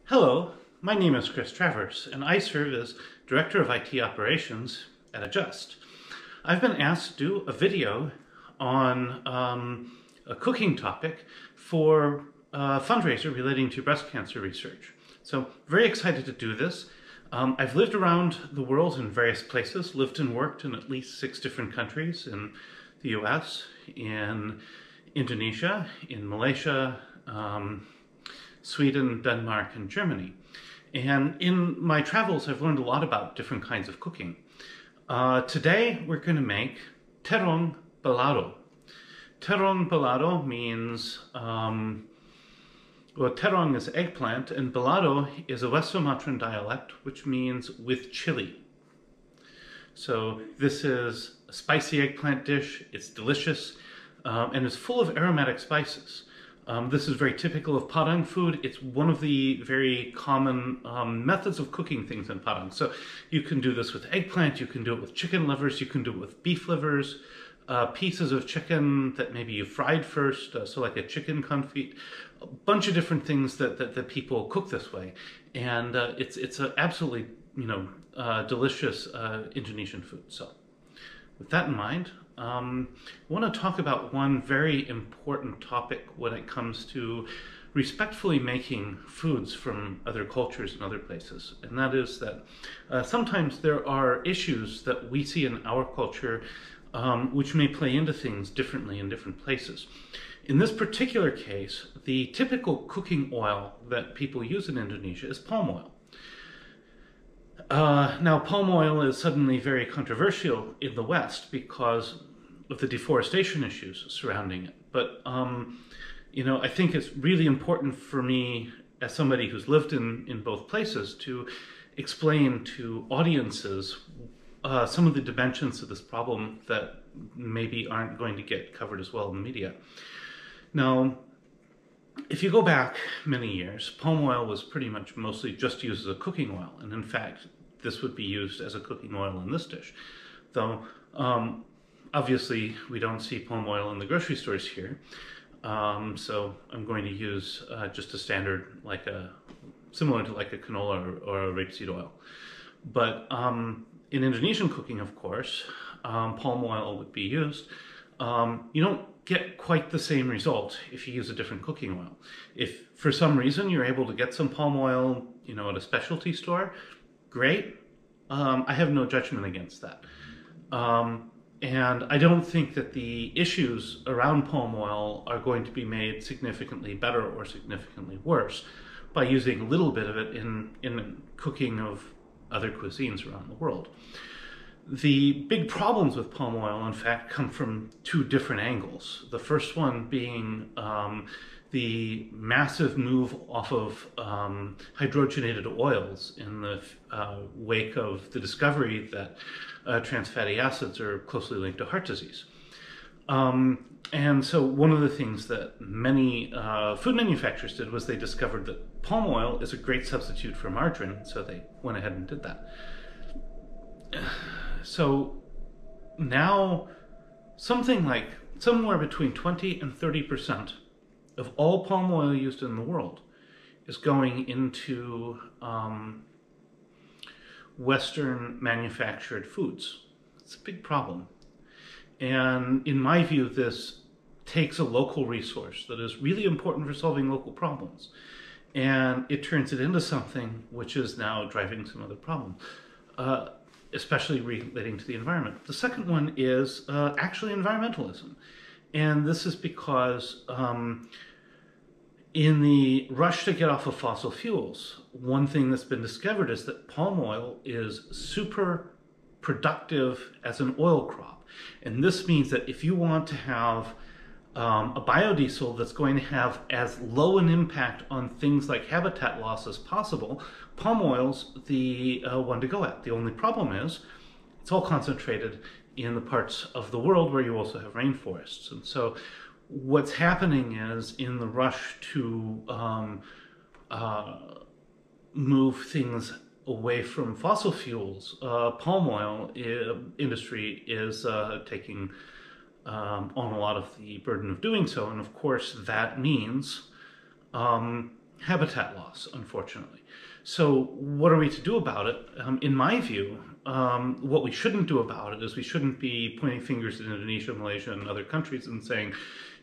Hello, my name is Chris Travers, and I serve as Director of IT Operations at Adjust. I've been asked to do a video on a cooking topic for a fundraiser relating to breast cancer research. So, very excited to do this. I've lived around the world in various places, lived and worked in at least 6 different countries in the US, in Indonesia, in Malaysia, Sweden, Denmark, and Germany. And in my travels, I've learned a lot about different kinds of cooking. Today, we're going to make terong balado. Terong balado means, terong is eggplant, and balado is a West Sumatran dialect, which means with chili. So this is a spicy eggplant dish. It's delicious, and it's full of aromatic spices. This is very typical of Padang food. It's one of the very common methods of cooking things in Padang. So you can do this with eggplant, you can do it with chicken livers, you can do it with beef livers, pieces of chicken that maybe you fried first, so like a chicken confit, a bunch of different things that people cook this way. And it's an absolutely, delicious Indonesian food. So with that in mind, I want to talk about one very important topic when it comes to respectfully making foods from other cultures and other places. And that is that sometimes there are issues that we see in our culture which may play into things differently in different places. In this particular case, the typical cooking oil that people use in Indonesia is palm oil. Now, palm oil is suddenly very controversial in the West because of the deforestation issues surrounding it. But, I think it's really important for me, as somebody who's lived in both places, to explain to audiences some of the dimensions of this problem that maybe aren't going to get covered as well in the media. Now, if you go back many years, palm oil was pretty much mostly just used as a cooking oil, and in fact, this would be used as a cooking oil in this dish. Though, obviously, we don't see palm oil in the grocery stores here, so I'm going to use just a standard, similar to like a canola or a rapeseed oil. But in Indonesian cooking, of course, palm oil would be used. You don't get quite the same result if you use a different cooking oil. If for some reason you're able to get some palm oil, at a specialty store, great. I have no judgment against that. And I don't think that the issues around palm oil are going to be made significantly better or significantly worse by using a little bit of it in cooking of other cuisines around the world. The big problems with palm oil, in fact, come from 2 different angles. The first one being the massive move off of hydrogenated oils in the wake of the discovery that trans fatty acids are closely linked to heart disease. And so one of the things that many food manufacturers did was they discovered that palm oil is a great substitute for margarine, so they went ahead and did that. So now somewhere between 20 and 30% of all palm oil used in the world is going into Western manufactured foods. It's a big problem. And in my view, this takes a local resource that is really important for solving local problems, and it turns it into something which is now driving some other problem, especially relating to the environment. The second one is actually environmentalism. And this is because in the rush to get off of fossil fuels, one thing that's been discovered is that palm oil is super productive as an oil crop. And this means that if you want to have a biodiesel that's going to have as low an impact on things like habitat loss as possible, palm oil's the one to go at. The only problem is it's all concentrated in the parts of the world where you also have rainforests. And so what's happening is, in the rush to move things away from fossil fuels, palm oil industry is taking on a lot of the burden of doing so. And of course, that means habitat loss, unfortunately. So what are we to do about it? In my view, what we shouldn't do about it is we shouldn't be pointing fingers at Indonesia, Malaysia, and other countries and saying,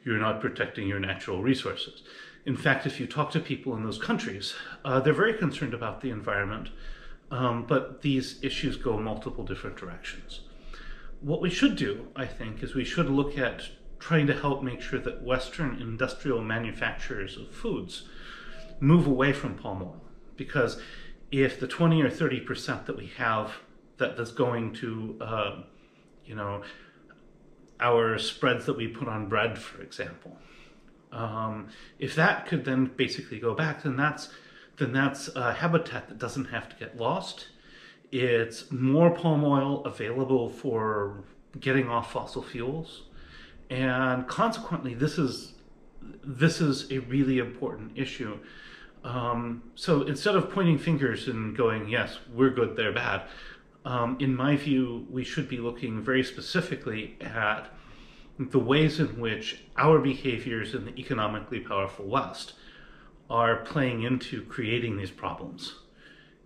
you're not protecting your natural resources. In fact, if you talk to people in those countries, they're very concerned about the environment, but these issues go multiple different directions. What we should do, I think, is we should look at trying to help make sure that Western industrial manufacturers of foods move away from palm oil. Because if the 20 or 30% that we have that's going to, our spreads that we put on bread, for example, if that could then basically go back, then that's a habitat that doesn't have to get lost. It's more palm oil available for getting off fossil fuels, and consequently, this is a really important issue. So instead of pointing fingers and going, yes, we're good, they're bad, in my view, we should be looking very specifically at the ways in which our behaviors in the economically powerful West are playing into creating these problems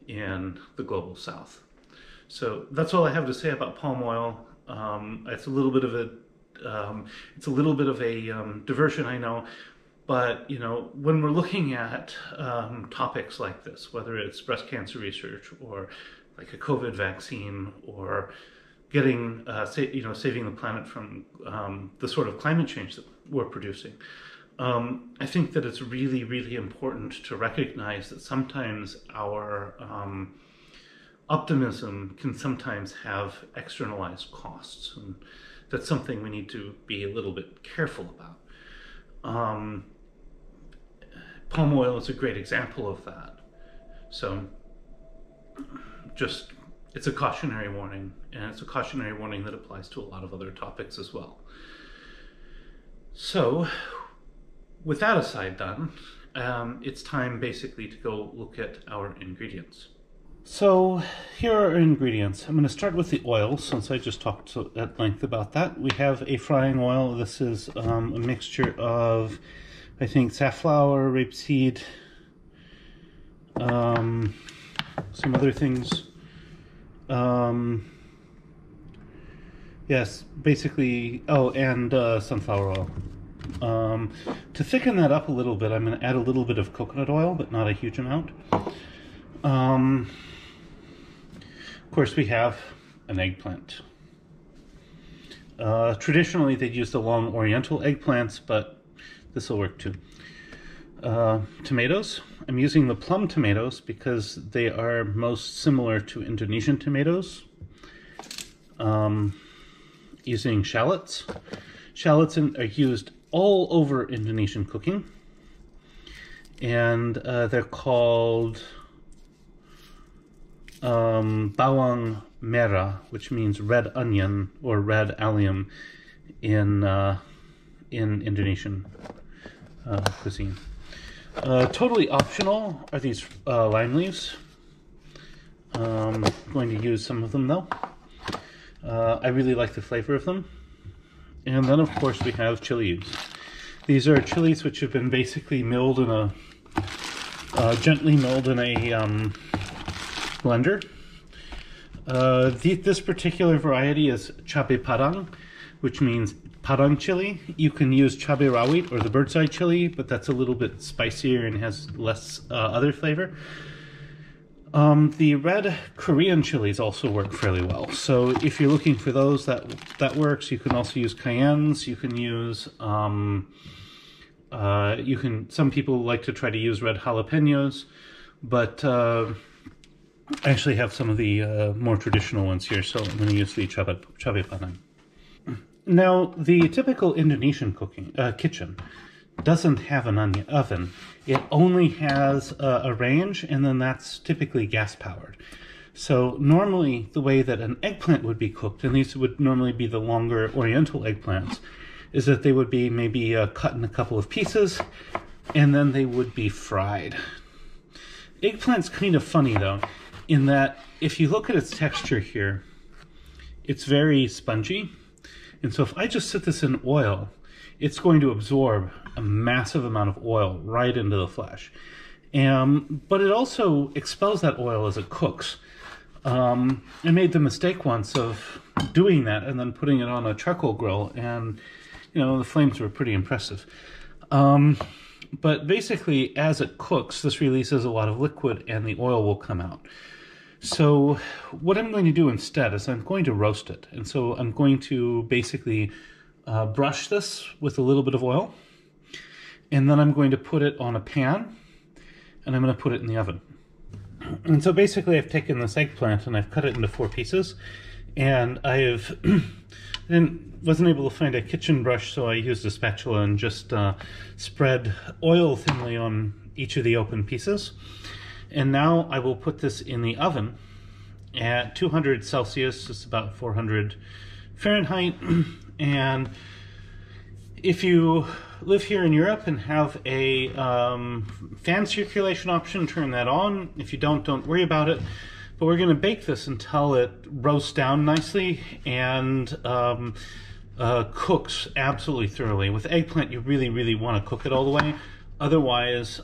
in the global South. So that's all I have to say about palm oil. It's a little bit of a diversion, I know. But, when we're looking at topics like this, whether it's breast cancer research or like a COVID vaccine or getting, saving the planet from the sort of climate change that we're producing, I think that it's really, really important to recognize that sometimes our optimism can sometimes have externalized costs. And that's something we need to be a little bit careful about. Palm oil is a great example of that. So it's a cautionary warning, and it's a cautionary warning that applies to a lot of other topics as well. So with that aside done, it's time basically to go look at our ingredients. So here are our ingredients. I'm going to start with the oil, since I just talked at length about that. We have a frying oil. This is a mixture of, I think, safflower, rapeseed, some other things. Yes, basically, and sunflower oil. To thicken that up a little bit, I'm going to add a little bit of coconut oil, but not a huge amount. Of course, we have an eggplant. Traditionally, they'd use the long oriental eggplants, but this will work too. Tomatoes. I'm using the plum tomatoes because they are most similar to Indonesian tomatoes. Using shallots. Shallots are used all over Indonesian cooking, and they're called bawang merah, which means red onion or red allium in Indonesian cuisine. Totally optional are these lime leaves. I'm going to use some of them though. I really like the flavor of them. And then of course we have chilies. These are chilies which have been basically milled in a gently milled in a blender. This particular variety is cabe padang, which means padang chili. You can use cabe rawit or the bird's eye chili, but that's a little bit spicier and has less other flavor. The red Korean chilies also work fairly well. So if you're looking for those, that works. You can also use cayennes. You can use some people like to try to use red jalapenos, but I actually have some of the more traditional ones here, so I'm going to use the cabe padang. Now, the typical Indonesian kitchen doesn't have an oven. It only has a range, and then that's typically gas-powered. So normally, the way that an eggplant would be cooked, and these would normally be the longer oriental eggplants, is that they would be maybe cut in a couple of pieces, and then they would be fried. Eggplant's kind of funny, though, in that if you look at its texture here, it's very spongy. And so if I just sit this in oil, it's going to absorb a massive amount of oil right into the flesh. But it also expels that oil as it cooks. I made the mistake once of doing that and then putting it on a charcoal grill, and the flames were pretty impressive. But basically, as it cooks, this releases a lot of liquid and the oil will come out. So what I'm going to do instead is I'm going to roast it. And so I'm going to basically brush this with a little bit of oil, and then I'm going to put it on a pan, and I'm going to put it in the oven. And so basically I've taken this eggplant and I've cut it into 4 pieces, and wasn't able to find a kitchen brush, so I used a spatula and just spread oil thinly on each of the open pieces. And now I will put this in the oven at 200 Celsius, it's about 400 Fahrenheit. And if you live here in Europe and have a fan circulation option, turn that on. If you don't worry about it. But we're going to bake this until it roasts down nicely and cooks absolutely thoroughly. With eggplant, you really, really want to cook it all the way. Otherwise,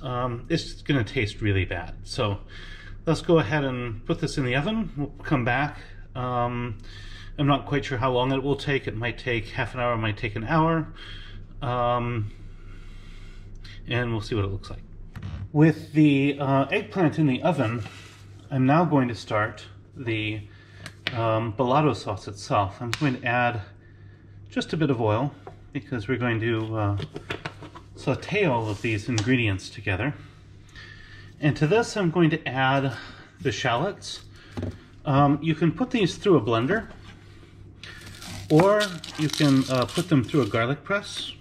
it's going to taste really bad. So let's go ahead and put this in the oven. We'll come back. I'm not quite sure how long it will take. It might take half an hour, it might take an hour. And we'll see what it looks like. With the eggplant in the oven, I'm now going to start the balado sauce itself. I'm going to add just a bit of oil because we're going to saute all of these ingredients together. And to this I'm going to add the shallots. You can put these through a blender, or you can put them through a garlic press.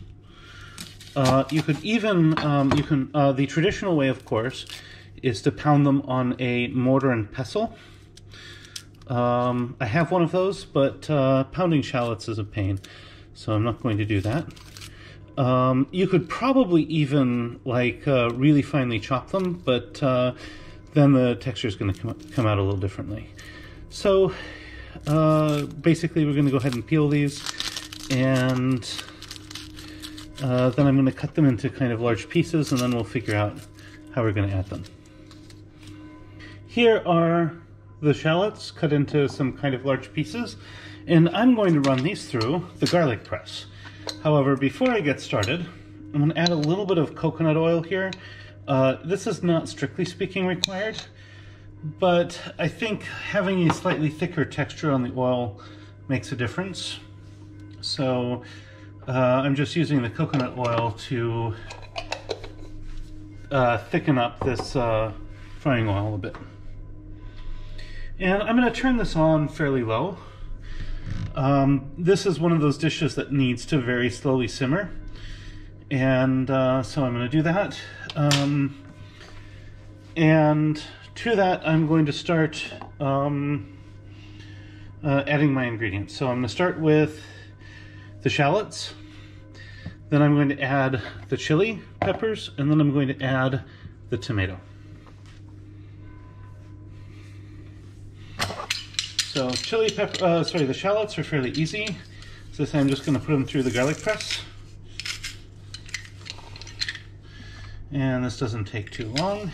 You could even, the traditional way, of course, is to pound them on a mortar and pestle. I have one of those, but pounding shallots is a pain, so I'm not going to do that. You could probably even really finely chop them, but then the texture is going to come out a little differently. So basically we're going to go ahead and peel these, and then I'm going to cut them into kind of large pieces, and then we'll figure out how we're going to add them. Here are the shallots cut into some kind of large pieces, and I'm going to run these through the garlic press. However, before I get started, I'm going to add a little bit of coconut oil here. This is not strictly speaking required, but I think having a slightly thicker texture on the oil makes a difference. So I'm just using the coconut oil to thicken up this frying oil a bit. And I'm going to turn this on fairly low. This is one of those dishes that needs to very slowly simmer, and so I'm going to do that. And to that I'm going to start adding my ingredients. So I'm going to start with the shallots, then I'm going to add the chili peppers, and then I'm going to add the tomato. So the shallots are fairly easy. So I'm just going to put them through the garlic press. And this doesn't take too long.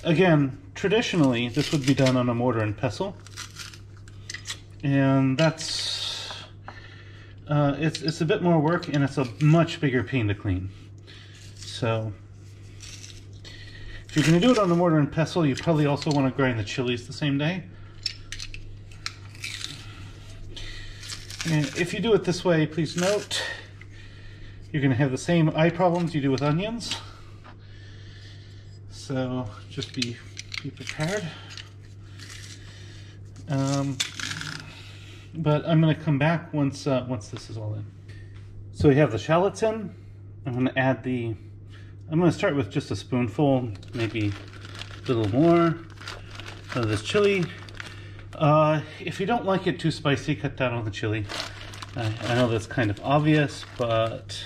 Again, traditionally this would be done on a mortar and pestle. And that's, it's a bit more work, and it's a much bigger pain to clean. So if you're going to do it on the mortar and pestle, you probably also want to grind the chilies the same day. And if you do it this way, please note, you're going to have the same eye problems you do with onions. So just be prepared. But I'm going to come back once this is all in. So we have the shallots in. I'm going to add I'm going to start with just a spoonful, maybe a little more of this chili. If you don't like it too spicy, cut down on the chili. I know that's kind of obvious, but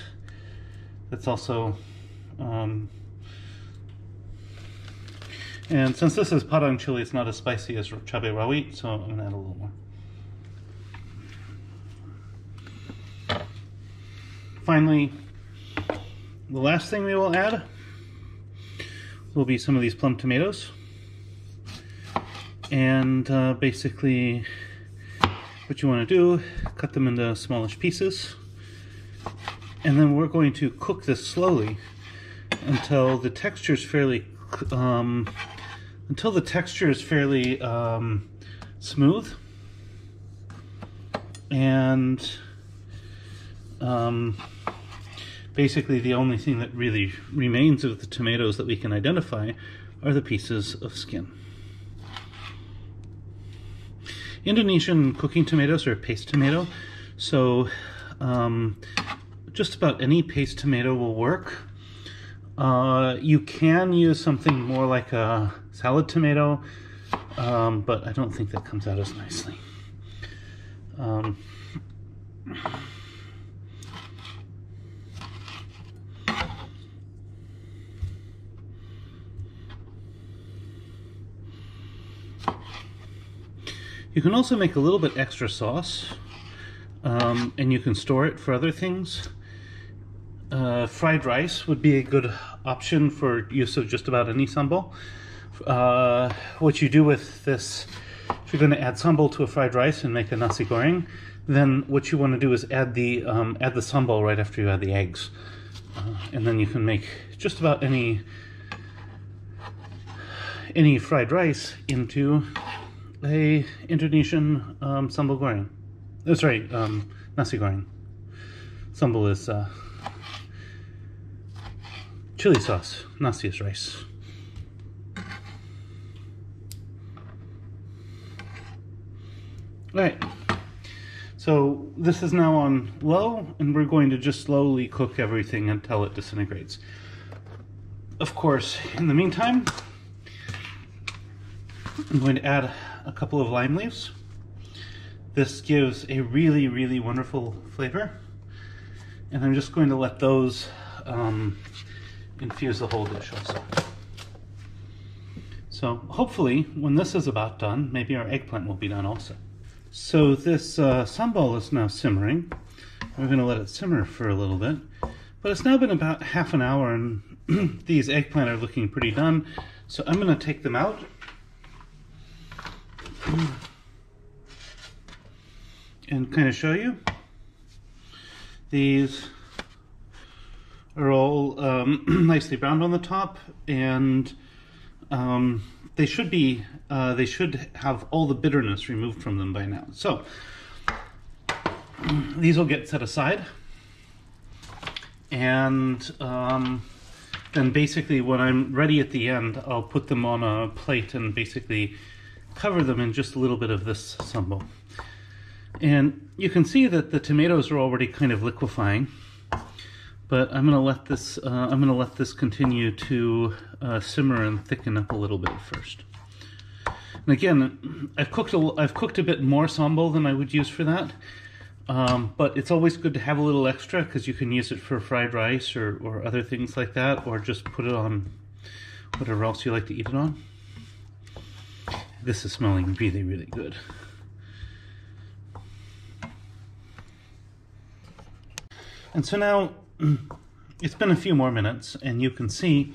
that's also... and since this is padang chili, it's not as spicy as cabai rawit, so I'm going to add a little more. finally, the last thing we will add will be some of these plum tomatoes. And basically what you want to do, cut them into smallish pieces. And then we're going to cook this slowly until the texture is fairly smooth, and basically the only thing that really remains of the tomatoes that we can identify are the pieces of skin. Indonesian cooking tomatoes are paste tomato, so just about any paste tomato will work. You can use something more like a salad tomato, but I don't think that comes out as nicely. You can also make a little bit extra sauce, and you can store it for other things. Fried rice would be a good option for use of just about any sambal. What you do with this, if you're going to add sambal to a fried rice and make a nasi goreng, then what you want to do is add the sambal right after you add the eggs, and then you can make just about any fried rice into a Indonesian sambal goreng. That's right, nasi goreng. Sambal is chili sauce. Nasi is rice. Alright, so this is now on low, and we're going to just slowly cook everything until it disintegrates. Of course, in the meantime, I'm going to add a couple of lime leaves. This gives a really, really wonderful flavor, and I'm just going to let those infuse the whole dish also. So hopefully, when this is about done, maybe our eggplant will be done also. So this sambal is now simmering. We're going to let it simmer for a little bit, but it's now been about half an hour, and these eggplant are looking pretty done. So I'm going to take them out. And kind of show you. These are all nicely browned on the top, and they should have all the bitterness removed from them by now. So these will get set aside, and then basically when I'm ready at the end, I'll put them on a plate and basically cover them in just a little bit of this sambal. And you can see that the tomatoes are already kind of liquefying, but I'm going to let this continue to simmer and thicken up a little bit first. And again, I've cooked a bit more sambal than I would use for that, but it's always good to have a little extra because you can use it for fried rice or other things like that, or just put it on whatever else you like to eat it on. This is smelling really, really good. And so now it's been a few more minutes, and you can see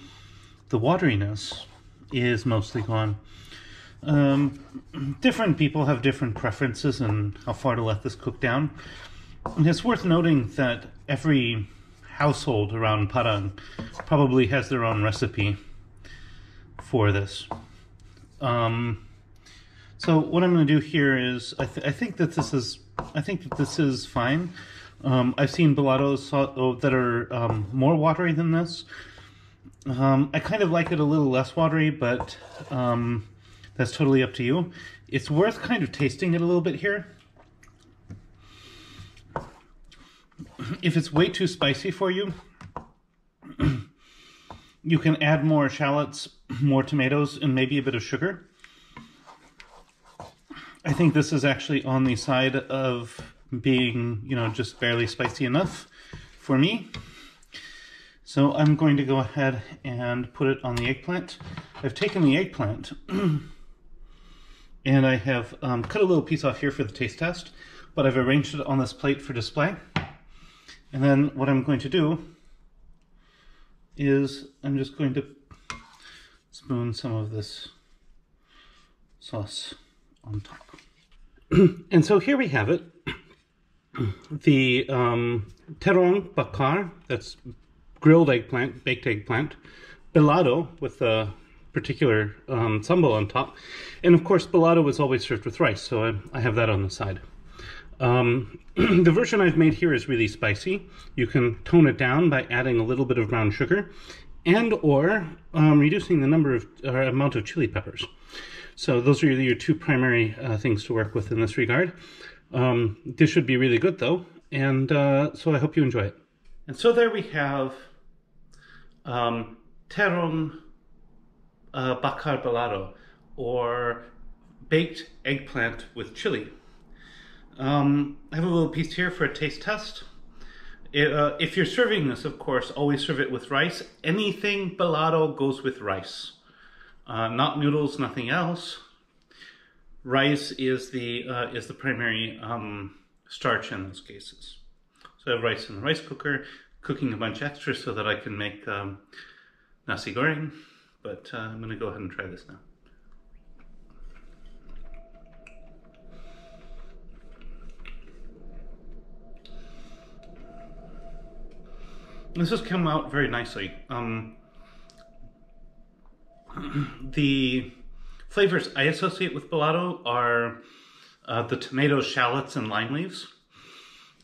the wateriness is mostly gone. Different people have different preferences and how far to let this cook down. And it's worth noting that every household around Padang probably has their own recipe for this. So what I'm going to do here is, I think that this is fine. I've seen balados that are more watery than this. I kind of like it a little less watery, but that's totally up to you. It's worth kind of tasting it a little bit here. If it's way too spicy for you, you can add more shallots, more tomatoes, and maybe a bit of sugar. I think this is actually on the side of being, just barely spicy enough for me. So I'm going to go ahead and put it on the eggplant. I've taken the eggplant and I have cut a little piece off here for the taste test, but I've arranged it on this plate for display. And then what I'm going to do is I'm just going to spoon some of this sauce on top. And so here we have it. The terong bakar, that's grilled eggplant, baked eggplant, balado with a particular sambal on top, and of course balado is always served with rice, so I have that on the side. The version I've made here is really spicy. You can tone it down by adding a little bit of brown sugar and or reducing the number of amount of chili peppers. So those are your two primary things to work with in this regard. This should be really good though, and so I hope you enjoy it. And so there we have terong bakar balado, or baked eggplant with chili. I have a little piece here for a taste test. If you're serving this, of course, always serve it with rice. Anything balado goes with rice. Not noodles, nothing else. Rice is the primary starch in those cases. So I have rice in the rice cooker, cooking a bunch extra so that I can make nasi goreng. But I'm going to go ahead and try this now. This has come out very nicely. The flavors I associate with balado are the tomatoes, shallots, and lime leaves.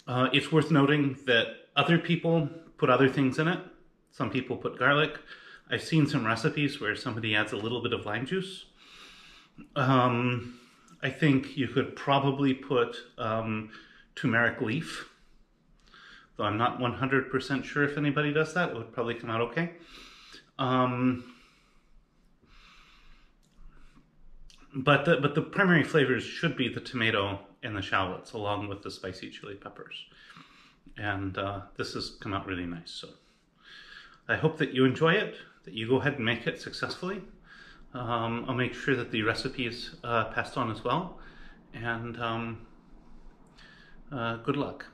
It's worth noting that other people put other things in it. Some people put garlic. I've seen some recipes where somebody adds a little bit of lime juice. I think you could probably put turmeric leaf, though I'm not 100% sure if anybody does that. It would probably come out okay. But the primary flavors should be the tomato and the shallots, along with the spicy chili peppers. And this has come out really nice. So I hope that you enjoy it, that you go ahead and make it successfully. I'll make sure that the recipe is passed on as well. And good luck.